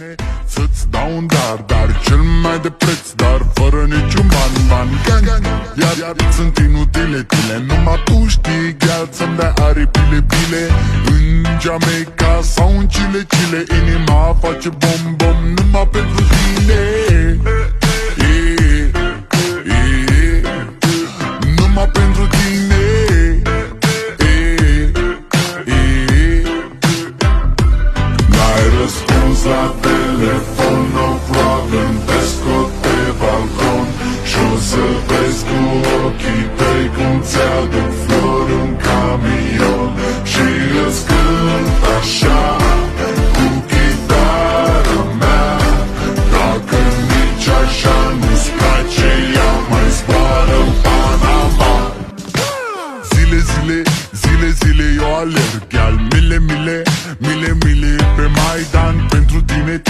tine. Să-ți dau un dar cel mai de preț, dar fără niciun ban. Iar sunt inutile tine, numai tu știi, gheal, să-mi dai aripile. În Jamaica sau în Chile, inima face bom numai pentru tine. Numai pentru tine. N-ai răspuns la telefon, no problem, te scot pe balcon și-o să vezi cu ochii tăi cum ți-aduc flori în camion și îți cânt așa cu chitara mea. Dacă nici așa nu-ți place, ea mai zboară în Panama. Zile eu alerg, gheal, mile pe Maidan pentru tine.